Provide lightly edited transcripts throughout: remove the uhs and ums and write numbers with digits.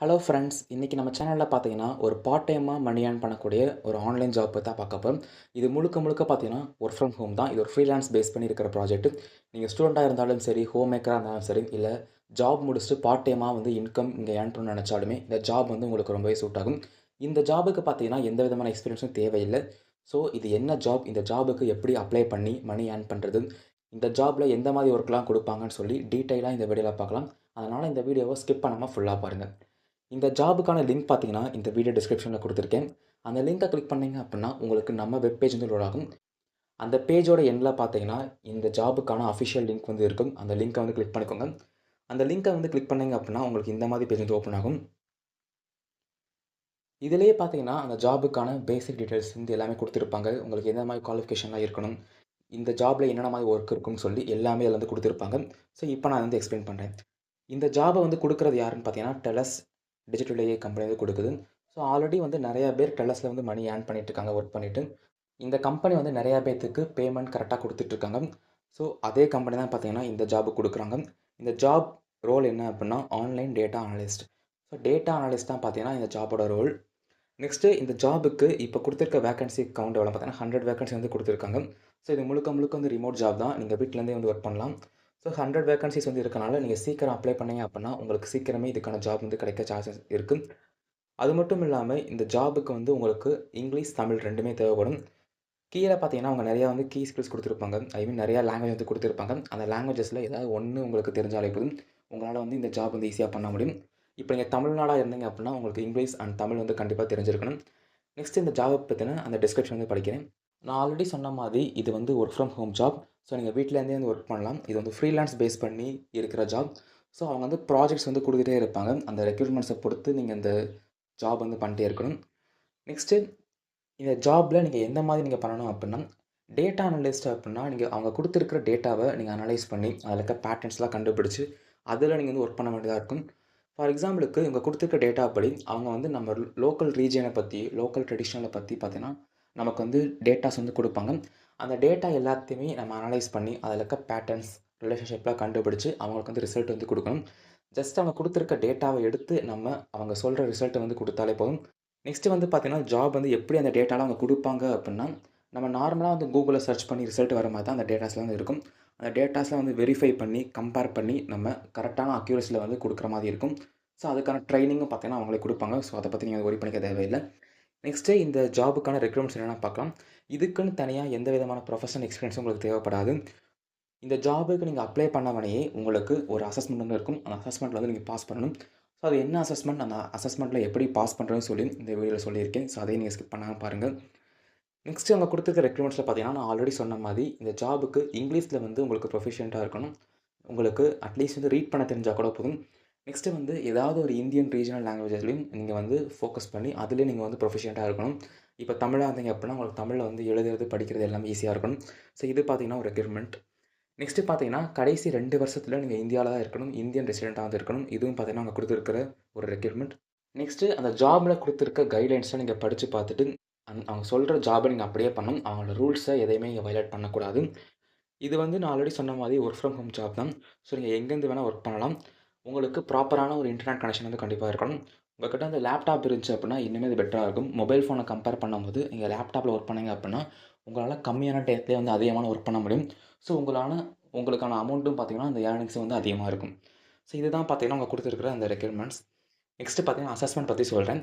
Hello friends, இன்றைக்கி நம்ம சேனலில் பார்த்தீங்கன்னா ஒரு பார்ட் டைமாக மணி ஏர்ன் பண்ணக்கூடிய ஒரு ஆன்லைன் ஜாப் பற்றி தான் பார்க்க போகிறோம். இது முழுக்க முழுக்க பார்த்தீங்கன்னா ஒர்க் ஃப்ரம் ஹோம் தான். இது ஒரு ஃப்ரீலான்ஸ் பேஸ் பண்ணி இருக்கிற ப்ராஜெக்ட். நீங்கள் ஸ்டூடெண்ட்டாக இருந்தாலும் சரி, ஹோம் மேக்கராக இருந்தாலும் சரி, இல்லை ஜாப் முடிச்சுட்டு பார்ட் டைமாக வந்து இன்கம் இங்கே ஏர்ன் பண்ணணும்னு நினச்சாலுமே இந்த ஜாப் வந்து உங்களுக்கு ரொம்பவே சூட் ஆகும். இந்த ஜாபுக்கு பார்த்தீங்கன்னா எந்த விதமான எக்ஸ்பீரியன்ஸும் தேவையில்லை. ஸோ இது என்ன ஜாப், இந்த ஜாபுக்கு எப்படி அப்ளை பண்ணி மணி ஏர்ன் பண்ணுறது, இந்த ஜாபில் எந்த மாதிரி ஒர்க்லாம் கொடுப்பாங்கன்னு சொல்லி டீட்டெயிலாக இந்த வீடியோவில் பார்க்கலாம். அதனால் இந்த வீடியோவை ஸ்கிப் பண்ணாமல் ஃபுல்லாக பாருங்கள். இந்த ஜாபுக்கான லிங்க் பார்த்தீங்கன்னா, இந்த வீடியோ டிஸ்கிரிப்ஷனில் குடுத்துருக்கேன். அந்த லிங்கை கிளிக் பண்ணீங்க அப்புட்னா, உங்களுக்கு நம்ம வெப் பேஜ் வந்து லோட் ஆகும். அந்த பேஜோட எண்ட்ல பார்த்தீங்கன்னா, இந்த ஜாபுக்கான அஃபிஷியல் லிங்க் வந்து இருக்கும். அந்த லிங்க்கை வந்து கிளிக் பண்ணிக்கோங்க. அந்த லிங்கை வந்து கிளிக் பண்ணீங்க அப்புட்னா, உங்களுக்கு இந்த மாதிரி பேஜ் வந்து ஓப்பன் ஆகும். இதிலேயே பார்த்தீங்கன்னா, அந்த ஜாபுக்கான பேசிக் டீட்டெயில்ஸ் வந்து எல்லாமே குடுத்திருப்பாங்க. உங்களுக்கு எந்த மாதிரி குவாலிஃபிகேஷன்லாம் இருக்கணும், இந்த ஜாப்ல என்னென்ன மாதிரி ஒர்க் இருக்குன்னு சொல்லி எல்லாமே அதில வந்து குடுத்திருப்பாங்க. ஸோ, இப்போ நான் வந்து எக்ஸ்பிளைன் பண்றேன். இந்த ஜாப வந்து குடுக்குறது யாருன்னு பார்த்தீங்கன்னா, டெலஸ் டிஜிட்டல் ஏஐ கம்பெனி வந்து குடுக்குது. ஸோ, ஆல்ரெடி வந்து நெறைய பேர் டெலஸ்ல வந்து மணி ஏர்ன் பண்ணிட்டு இருக்காங்க ஒர்க் பண்ணிட்டு. இந்த கம்பெனி வந்து நெறைய பேத்துக்கு பேமெண்ட் கரெக்ட்டா குடுத்துட்டுருக்காங்க. ஸோ, அதே கம்பெனி தான் பார்த்தீங்கன்னா, இந்த ஜாபுக்கு குடுக்குறாங்க. இந்த ஜாப் ரோல் என்ன அப்டின்னா, online data analyst. So, data analyst தான் பார்த்தீங்கன்னா, இந்த ஜாபோட ரோல். நெக்ஸ்ட்டு இந்த ஜாபுக்கு இப்போ குடுத்துருக்க வேக்கன்சி கவுண்ட் எவ்வளோ பார்த்தீங்கன்னா, 100 வேக்கன்சி வந்து குடுத்துருக்காங்க. ஸோ, இது முழுக்க முழுக்க வந்து ரிமோட் ஜாப் தான். நீங்க வீட்லேருந்தே வந்து ஒர்க் பண்ணலாம். ஸோ, 100 வேக்கன்ஸீஸ் வந்து இருக்கனால, நீங்க சீக்கிரம் அப்ளை பண்ணீங்க அப்டின்னா, உங்களுக்கு சீக்கிரமே இதுக்கான ஜாப் வந்து கிடைக்க சான்சஸ் இருக்கு. அது மட்டும் இல்லாம, இந்த ஜாபுக்கு வந்து உங்களுக்கு இங்கிலீஷ், தமிழ் 2மே தேவைப்படும். கீழ பார்த்தீங்கன்னா, அவங்க நெறையா வந்து கீ ஸ்கில்ஸ் குடுத்துருப்பாங்க. ஐ மீன் நெறையா லாங்குவேஜ் வந்து குடுத்துருப்பாங்க. அந்த லாங்குவேஜஸ்ல ஏதாவது ஒண்ணு உங்களுக்கு தெரிஞ்சாலே போதும். உங்களால வந்து இந்த ஜாப் வந்து ஈஸியா பண்ண முடியும். இப்ப நீங்க தமிழ்நாடா இருந்தீங்க அப்டின்னா, உங்களுக்கு இங்கிலீஷ் அண்ட் தமிழ் வந்து கண்டிப்பா தெரிஞ்சிருக்கணும். நெக்ஸ்ட் இந்த ஜாப பத்தின அந்த டிஸ்கிரிப்ஷன் வந்து படிக்கிறேன். நான் ஆல்ரெடி சொன்ன மாதிரி இது வந்து work from home job. So நீங்க வீட்லேருந்தே வந்து ஒர்க் பண்ணலாம். இது வந்து ஃப்ரீலான்ஸ் பேஸ் பண்ணி இருக்கிற ஜாப். ஸோ அவங்க வந்து ப்ராஜெக்ட்ஸ் வந்து குடுத்துட்டே இருப்பாங்க. அந்த ரெக்ரூட்மெண்ட்ஸ பொறுத்து நீங்க இந்த ஜாப் வந்து பண்ணிட்டே இருக்கணும். நெக்ஸ்ட்டு இந்த ஜாப்ல நீங்க எந்த மாதிரி நீங்க பண்ணணும் அப்டின்னா, டேட்டா அனலிஸ்ட் அப்டின்னா, நீங்க அவங்க குடுத்திருக்கிற டேட்டாவ நீங்க அனலைஸ் பண்ணி, அதில இருக்க பேட்டர்ன்ஸ்லாம் கண்டுபிடிச்சு, அதில நீங்க வந்து ஒர்க் பண்ண வேண்டியதா இருக்கும். ஃபார் எக்ஸாம்பிளுக்கு இவங்க குடுத்திருக்க டேட்டா படி, அவங்க வந்து நம்ம லோக்கல் ரீஜியன பத்தி, லோக்கல் ட்ரெடிஷனல பத்தி பார்த்தீங்கன்னா, நமக்கு வந்து டேட்டாஸ் வந்து குடுப்பாங்க. அந்த டேட்டா எல்லாத்தையுமே நம்ம அனலைஸ் பண்ணி, அதில இருக்க பேட்டர்ன்ஸ், ரிலேஷன்ஷிப்லாம் கண்டுபிடிச்சு, அவங்களுக்கு வந்து ரிசல்ட் வந்து குடுக்கணும். ஜஸ்ட் அவங்க குடுத்திருக்க டேட்டாவ எடுத்து நம்ம அவங்க சொல்ற ரிசல்ட்ட வந்து குடுத்தாலே போதும். நெக்ஸ்ட்டு வந்து பார்த்தீங்கன்னா, ஜாப் வந்து எப்படி அந்த டேட்டாலாம் அவங்க குடுப்பாங்க அப்புட்ன்னா, நம்ம நார்மலா வந்து Googleல சர்ச் பண்ணி ரிசல்ட் வர மாரி தான் அந்த டேட்டாஸ்லாம் வந்து இருக்கும். அந்த டேட்டாஸ்லாம் வந்து வெரிஃபை பண்ணி, கம்பேர் பண்ணி, நம்ம கரெக்ட்டான அக்யூரஸில வந்து குடுக்குற மாரி இருக்கும். ஸோ, அதுக்கான ட்ரெய்னிங்கும் பார்த்தீங்கன்னா, அவங்களே குடுப்பாங்க. ஸோ, அத பத்தி நீங்க ஒரி பண்ணிக்க தேவையில்ல. நெக்ஸ்ட்டு இந்த ஜாபுக்கான ரெக்ரூட்மெண்ட்ஸ் என்னென்னு பார்க்கலாம். இதுக்குன்னு தனியா எந்த விதமான ப்ரொஃபஷனல் எக்ஸ்பீரியன்ஸும் உங்களுக்கு தேவைப்படாது. இந்த ஜாபுக்கு நீங்க அப்ளை பண்ணவனையே உங்களுக்கு ஒரு அசஸ்மெண்ட் வந்து இருக்கும். அந்த அசஸ்மெண்ட்ல வந்து நீங்க பாஸ் பண்ணணும். ஸோ, அது என்ன அசஸ்மெண்ட், அந்த அசஸ்மெண்ட்ல எப்படி பாஸ் பண்றதுன்னு சொல்லி இந்த வீடியோல சொல்லியிருக்கேன். ஸோ, அதையும் நீங்க ஸ்கிப் பண்ணாம பாருங்க. நெக்ஸ்ட்டு அவங்க குடுத்துருக்க ரெக்ரூட்மெண்ட்ஸ்ல பார்த்தீங்கன்னா, நான் ஆல்ரெடி சொன்ன மாரி இந்த ஜாபுக்கு இங்கிலீஷ்ல வந்து உங்களுக்கு ப்ரொஃபிஷியன்ட்டா இருக்கணும். உங்களுக்கு அட்லீஸ்ட் வந்து ரீட் பண்ண தெரிஞ்சா கூட போதும். நெக்ஸ்ட்டு வந்து ஏதாவது ஒரு இந்தியன் ரீஜனல் லாங்குவேஜஸ்லயும் நீங்க வந்து ஃபோக்கஸ் பண்ணி, அதிலயே நீங்க வந்து ப்ரொஃபிஷியன்ட்டா இருக்கணும். இப்ப தமிழா இருந்தீங்க அப்டின்னா, உங்களுக்கு தமிழ்ல வந்து எழுதுறது, படிக்கிறது எல்லாமே ஈஸியா இருக்கணும். ஸோ, இது பார்த்தீங்கன்னா ஒரு ரெக்ரூட்மெண்ட். நெக்ஸ்ட்டு பார்த்தீங்கன்னா, கடைசி 2 வருஷத்துல நீங்க இந்தியால தான் இருக்கணும். இந்தியன் ரெசிடென்ட்டா வந்து இருக்கணும். இதுவும் பார்த்தீங்கன்னா, அவங்க குடுத்திருக்கிற ஒரு ரெக்ரூட்மெண்ட். நெக்ஸ்ட்டு அந்த ஜாப்ல குடுத்திருக்க கைட்லைன்ஸ நீங்க படிச்சு பார்த்துட்டு, அவங்க சொல்ற ஜாப நீங்க அப்படியே பண்ணணும். அவங்களோட ரூல்ஸ எதையுமே நீங்க வயலேட் பண்ணக்கூடாது. இது வந்து நான் ஆல்ரெடி சொன்ன மாரி ஒர்க் ஃப்ரம் ஹோம் ஜாப் தான். ஸோ, நீங்க எங்கேருந்து வேணா ஒர்க் பண்ணலாம். உங்களுக்கு ப்ராப்பரான ஒரு இன்டர்நெட் கனெக்ஷன் வந்து கண்டிப்பா இருக்கணும். உங்ககிட்ட அந்த லேப்டாப் இருந்துச்சு அப்டின்னா, இன்னுமே அது பெட்டரா இருக்கும். மொபைல் ஃபோன கம்பேர் பண்ணும்போது, நீங்க லேப்டாப்ல ஒர்க் பண்ணீங்க அப்டின்னா, உங்களால கம்மியான டயத்திலேயே வந்து அதிகமான ஒர்க் பண்ண முடியும். ஸோ, உங்களுக்கான அமௌண்ட்டும் பார்த்தீங்கன்னா, அந்த ஏர்னிங்ஸும் வந்து அதிகமா இருக்கும். ஸோ, இதுதான் பார்த்தீங்கன்னா, அவங்க குடுத்திருக்கிற அந்த ரெக்யர்மெண்ட்ஸ். நெக்ஸ்ட்டு பார்த்தீங்கன்னா, அசஸ்மெண்ட் பத்தி சொல்றேன்.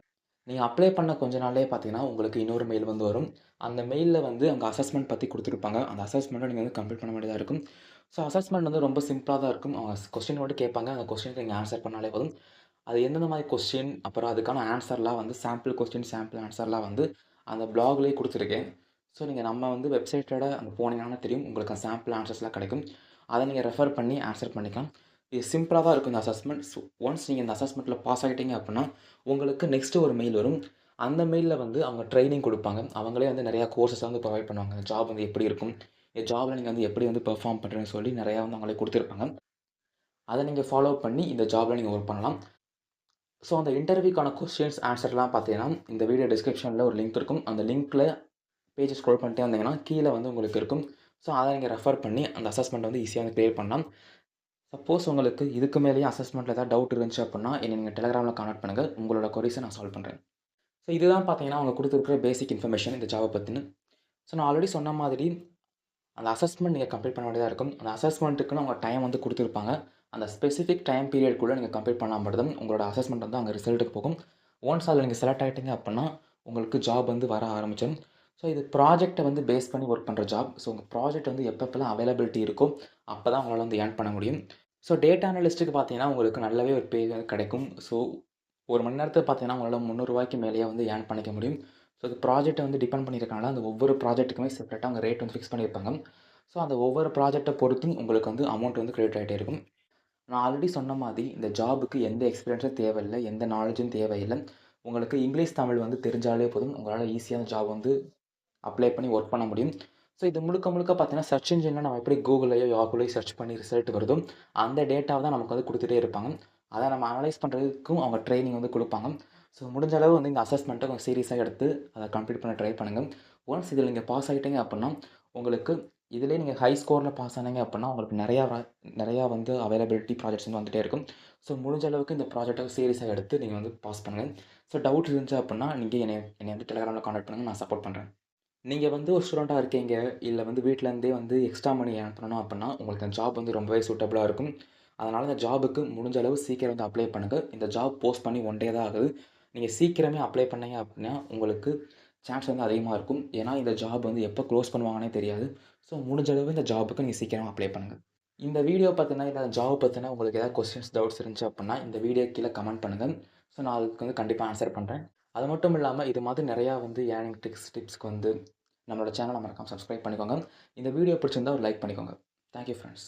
நீங்க அப்ளை பண்ண கொஞ்ச நாள்லயே பார்த்தீங்கன்னா, உங்களுக்கு இன்னொரு மெயில் வந்து வரும். அந்த மெயில்ல வந்து அங்க அசஸ்மெண்ட் பத்தி குடுத்திருப்பாங்க. அந்த அசஸ்மெண்ட்ட நீங்க வந்து கம்ப்ளீட் பண்ண வேண்டியதா இருக்கும். ஸோ, அசஸ்மெண்ட் வந்து ரொம்ப சிம்பிளா தான் இருக்கும். அவங்க கொஸ்டின் மட்டும் கேட்பாங்க. அந்த கொஸ்டினுக்கு நீங்க ஆன்ஸர் பண்ணாலே போதும். அது எந்தெந்த மாரி கொஸ்டின், அப்புறம் அதுக்கான ஆன்ஸர்லாம் வந்து சாம்பிள் கொஸ்டின், சாம்பிள் ஆன்ஸர்லாம் வந்து அந்த ப்ளாக்லயே குடுத்துருக்கேன். ஸோ, நீங்க நம்ம வந்து வெப்சைட்டோட அங்க போனீங்கன்னா தெரியும். உங்களுக்கு சாம்பிள் ஆன்ஸர்ஸ்லாம் கிடைக்கும். அத நீங்க ரெஃபர் பண்ணி ஆன்ஸர் பண்ணிக்கலாம். இது சிம்பிளா தான் இருக்கும் இந்த அசஸ்மெண்ட். ஸோ, ஒன்ஸ் நீங்க இந்த அசஸ்மெண்ட்ல பாஸ் ஆயிட்டீங்க அப்டின்னா, உங்களுக்கு நெக்ஸ்ட்டு ஒரு மெயில் வரும். அந்த மெயில்ல வந்து அவங்க ட்ரெய்னிங் குடுப்பாங்க. அவங்களே வந்து நெறையா கோர்ஸஸ் வந்து ப்ரொவைட் பண்ணுவாங்க. ஜாப் வந்து எப்படி இருக்கும்? இந்த ஜாப்ல நீங்க வந்து எப்படி வந்து பெர்ஃபார்ம் பண்றீங்கன்னு சொல்லி நெறையா வந்து அவங்களே குடுத்துருப்பாங்க. அத நீங்க ஃபாலோ பண்ணி இந்த ஜாப்ல நீங்க ஒர்க் பண்ணலாம். ஸோ, அந்த இன்டர்வியூக்கான கொஸ்டின்ஸ், ஆன்ஸர்லாம் பார்த்தீங்கன்னா, இந்த வீடியோ டிஸ்கிரிப்ஷன்ல ஒரு லிங்க் இருக்கும். அந்த லிங்க்ல பேஜ ஸ்க்ரோல் பண்ணிட்டே வந்தீங்கன்னா, கீழ வந்து உங்களுக்கு இருக்கும். ஸோ, அத நீங்க ரெஃபர் பண்ணி அந்த அசஸ்மெண்ட்ட வந்து ஈஸியா வந்து கிளியர் பண்ணலாம். சப்போஸ் உங்களுக்கு இதுக்கு மேலேயும் அசஸ்மெண்ட்டில ஏதாவது டவுட் இருந்துச்சு அப்புட்னா, என்ன நீங்க Telegramல கான்டாக்ட் பண்ணுங்க. உங்களோட கொரீஸ நான் சால்வ் பண்றேன். ஸோ இதுதான் பார்த்தீங்கன்னா, அவங்க குடுத்திருக்கிற பேசிக் இன்ஃபர்மேஷன் இந்த ஜாப பத்தின. ஸோ நான் ஆல்ரெடி சொன்ன மாதிரி, அந்த அசஸ்மெண்ட் நீங்க கம்ப்ளீட் பண்ண வேண்டியதா இருக்கும். அந்த அசஸ்மெண்ட்டுக்குன்னு அவங்க டைம் வந்து குடுத்திருப்பாங்க. அந்த ஸ்பெசிஃபிக் டைம் பீரியட்குள்ள நீங்க கம்ப்ளீட் பண்ணா மட்டும் தான் உங்களோட அசஸ்மெண்ட் வந்து அங்க ரிசல்ட்டுக்கு போகும். ஒன்ஸ் அதில நீங்க செலக்ட் ஆயிட்டீங்க அப்புட்னா, உங்களுக்கு ஜாப் வந்து வர ஆரம்பிச்சுரும். ஸோ இது ப்ராஜெக்ட்ட வந்து பேஸ் பண்ணி ஒர்க் பண்ற ஜாப். ஸோ உங்க ப்ராஜெக்ட் வந்து எப்பப்பலாம் அவைலபிலிட்டி இருக்கோ, அப்ப தான் உங்களால வந்து ஏர்ன் பண்ண முடியும். ஸோ டேட்டா அனலிஸ்ட்டுக்கு பார்த்தீங்கன்னா, உங்களுக்கு நல்லாவே ஒரு பே கிடைக்கும். ஸோ 1 மணி நேரத்துக்கு பார்த்தீங்கன்னா, உங்களால ரூ. 300க்கு மேலேயே வந்து ஏர்ன் பண்ணிக்க முடியும். ஸோ இது ப்ராஜெக்ட்ட வந்து டிபெண்ட் பண்ணியிருக்கனால, அந்த ஒவ்வொரு ப்ராஜெக்ட்டுக்குமே செப்பரேட்டா அவங்க ரேட் வந்து ஃபிக்ஸ் பண்ணியிருப்பாங்க. ஸோ அந்த ஒவ்வொரு ப்ராஜெக்ட்ட பொறுத்தும் உங்களுக்கு வந்து அமௌண்ட் வந்து கிரெடிட் ஆயிட்டே இருக்கும். நான் ஆல்ரெடி சொன்ன மாதிரி இந்த ஜாபுக்கு எந்த எக்ஸ்பீரியன்ஸும் தேவையில்ல. எந்த நாலேட்ஜும் தேவையில்ல. உங்களுக்கு இங்கிலீஷ், தமிழ் வந்து தெரிஞ்சாலே போதும். உங்களால ஈஸியா அந்த ஜாப் வந்து அப்ளை பண்ணி ஒர்க் பண்ண முடியும். ஸோ இது முழுக்க முழுக்க பார்த்தீங்கன்னா, சர்ச் இன்ஜின்ல நம்ம எப்படி Googleலயோ, Yahooலயோ சர்ச் பண்ணி ரிசல்ட் வருதோ, அந்த டேட்டாவ தான் நமக்கு வந்து குடுத்துட்டே இருப்பாங்க. அத நம்ம அனலைஸ் பண்றதுக்கும் அவங்க ட்ரெய்னிங் வந்து குடுப்பாங்க. ஸோ முடிஞ்ச அளவு வந்து இந்த அசஸ்மெண்ட்ட கொஞ்சம் சீரியஸா எடுத்து அத கம்ப்ளீட் பண்ண ட்ரை பண்ணுங்க. ஒன்ஸ் இதில நீங்க பாஸ் ஆயிட்டீங்க அப்புட்னா, உங்களுக்கு இதிலேயே நீங்க ஹை ஸ்கோர்ல பாஸ் ஆனீங்க அப்புட்னா, உங்களுக்கு நெறையா வந்து அவைலபிலிட்டி ப்ராஜெக்ட்ஸ் வந்து வந்துட்டே இருக்கும். ஸோ முடிஞ்ச அளவுக்கு இந்த ப்ராஜெக்ட்ட சீரியஸா எடுத்து நீங்க வந்து பாஸ் பண்ணுங்க. ஸோ டவுட் இருந்துச்சு அப்புட்னா, நீங்க என்னைய வந்து Telegramல கான்டாக்ட் பண்ணுங்க. நான் சப்போர்ட் பண்றேன். நீங்க வந்து ஒரு ஸ்டூடெண்ட்டா இருக்கீங்க, இல்ல வந்து வீட்லருந்தே வந்து எக்ஸ்ட்ரா மணி ஏர்ன் பண்ணணும் அப்புட்னா, உங்களுக்கு அந்த ஜாப் வந்து ரொம்பவே சூட்டபிளா இருக்கும். அதனால இந்த ஜாபுக்கு முடிஞ்ச அளவு சீக்கிரம் வந்து அப்ளை பண்ணுங்க. இந்த ஜாப் போஸ்ட் பண்ணி 1 டே தான் ஆகுது. நீங்க சீக்கிரமே அப்ளை பண்ணீங்க அப்டின்னா, உங்களுக்கு சான்ஸ் வந்து அதிகமா இருக்கும். ஏன்னா, இந்த ஜாப் வந்து எப்போ குளோஸ் பண்ணுவாங்கன்னே தெரியாது. ஸோ முடிஞ்ச அளவு இந்த ஜாபுக்கு நீங்க சீக்கிரமா அப்ளை பண்ணுங்க. இந்த வீடியோ பத்தின, இல்ல ஜாப் பத்தின உங்களுக்கு ஏதாவது கொஸ்டின்ஸ், டவுட்ஸ் இருந்துச்சு அப்புட்னா, இந்த வீடியோ கீழ கமெண்ட் பண்ணுங்க. ஸோ நான் அதுக்கு வந்து கண்டிப்பா ஆன்ஸர் பண்றேன். அது மட்டும் இல்லாம, இது மாதிரி நெறையா வந்து ஏர்னிங் டிப்ஸ்க்கு வந்து நம்மளோட சேனல மறக்காம சப்ஸ்கிரைப் பண்ணிக்கோங்க. இந்த வீடியோ பிடிச்சிருந்தா ஒரு லைக் பண்ணிக்கோங்க. Thank you friends.